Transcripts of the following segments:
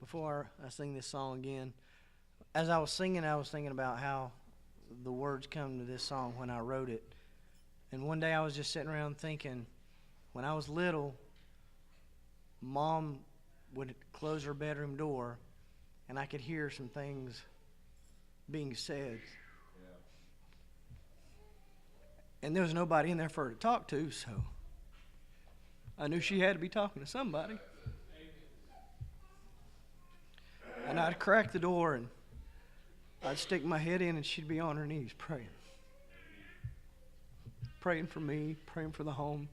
before I sing this song again, as I was singing, I was thinking about how the words come to this song when I wrote it. And one day I was just sitting around thinking, when I was little, Mom would close her bedroom door, and I could hear some things being said. And there was nobody in there for her to talk to, so I knew she had to be talking to somebody. And I'd crack the door, and I'd stick my head in, and she'd be on her knees praying. Praying for me, praying for the home.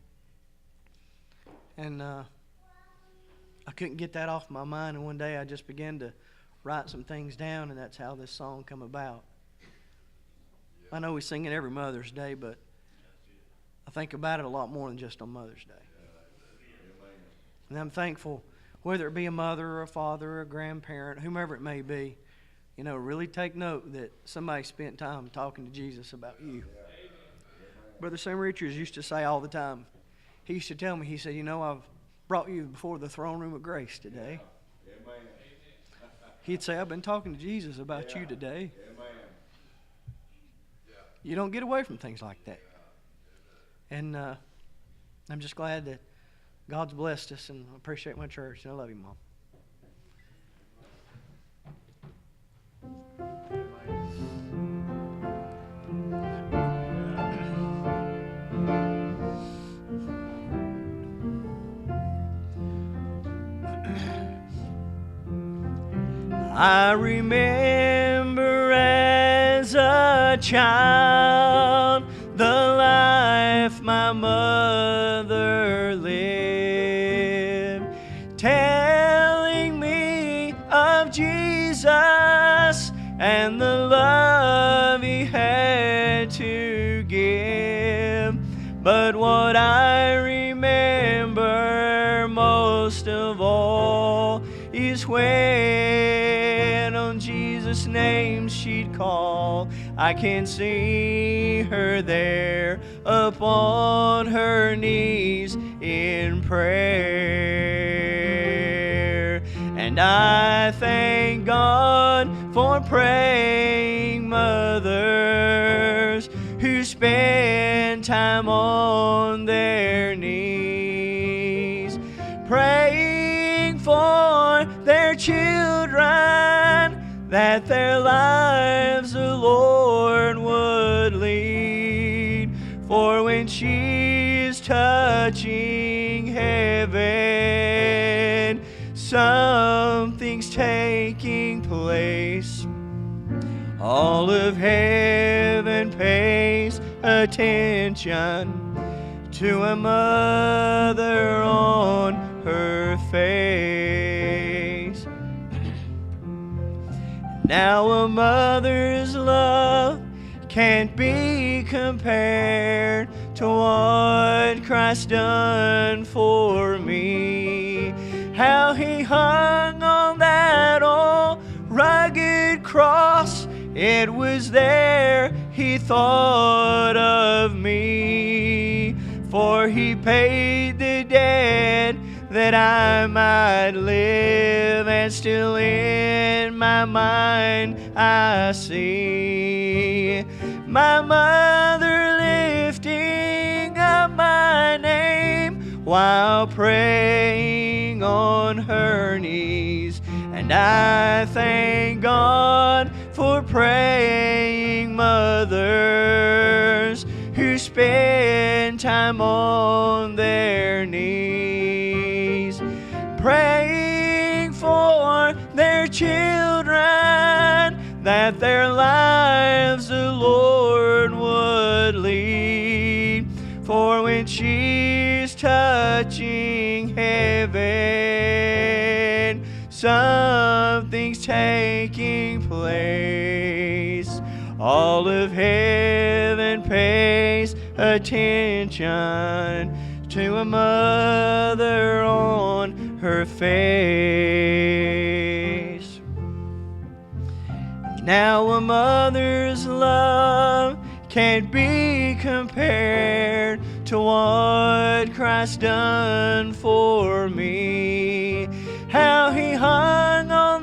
And I couldn't get that off my mind, and one day I just began to write some things down, and that's how this song come about. I know we sing it every Mother's Day, but I think about it a lot more than just on Mother's Day. And I'm thankful, whether it be a mother or a father or a grandparent, whomever it may be, you know, really take note that somebody spent time talking to Jesus about you. Brother Sam Richards used to say all the time, he used to tell me, he said, you know, I've brought you before the throne room of grace today. He'd say, I've been talking to Jesus about you today. You don't get away from things like that. And I'm just glad that God's blessed us, and I appreciate my church, and I love you, Mom. I remember as a child the life my mother lived, telling me of Jesus and the love he had to give. But what I remember most of all is when on Jesus' name she'd call. I can see her there upon her knees in prayer. And I thank God for praying mothers who spend time on their knees, praying for their children, that their lives the Lord would lead. For when she's touching heaven, something's taking place. All of heaven pays attention to a mother on her face. Now a mother's love can't be compared to what Christ done for me. How he hung on that old rugged cross, it was there he thought of me. For he paid the debt that I might live, and still in my mind I see my mother lifting up my name while praying on her knees. And I thank God for praying mothers who spend time on their knees, praying for their children, that their lives the Lord would lead. For when she's touching heaven, something's taking place. All of heaven pays attention to a mother on her face. Now a mother's love can't be compared to what Christ done for me. How he hung on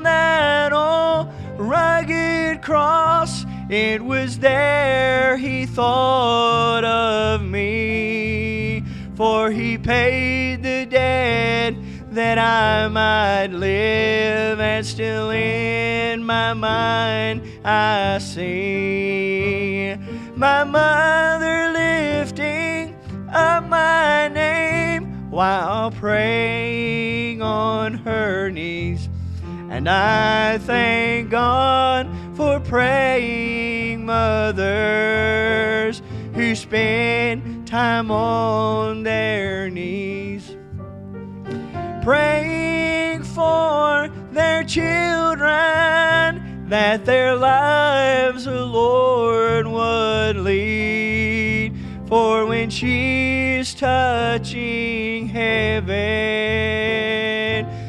it was there He thought of me, for He paid the debt that I might live, and still in my mind I see my mother lifting up my name while praying on her knees. And I thank God for praying mothers who spend time on their knees, praying for their children, that their lives the Lord would lead. For when she's touching heaven,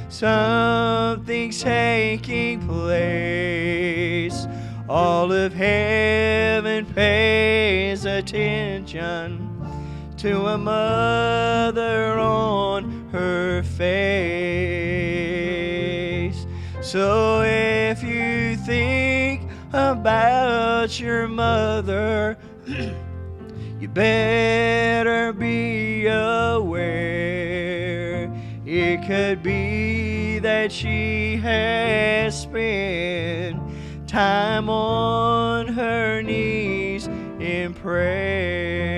something's taking place. All of heaven pays attention to a mother on her face. So if you think about your mother, you better be aware. It could be that she has spent time on her knees in prayer.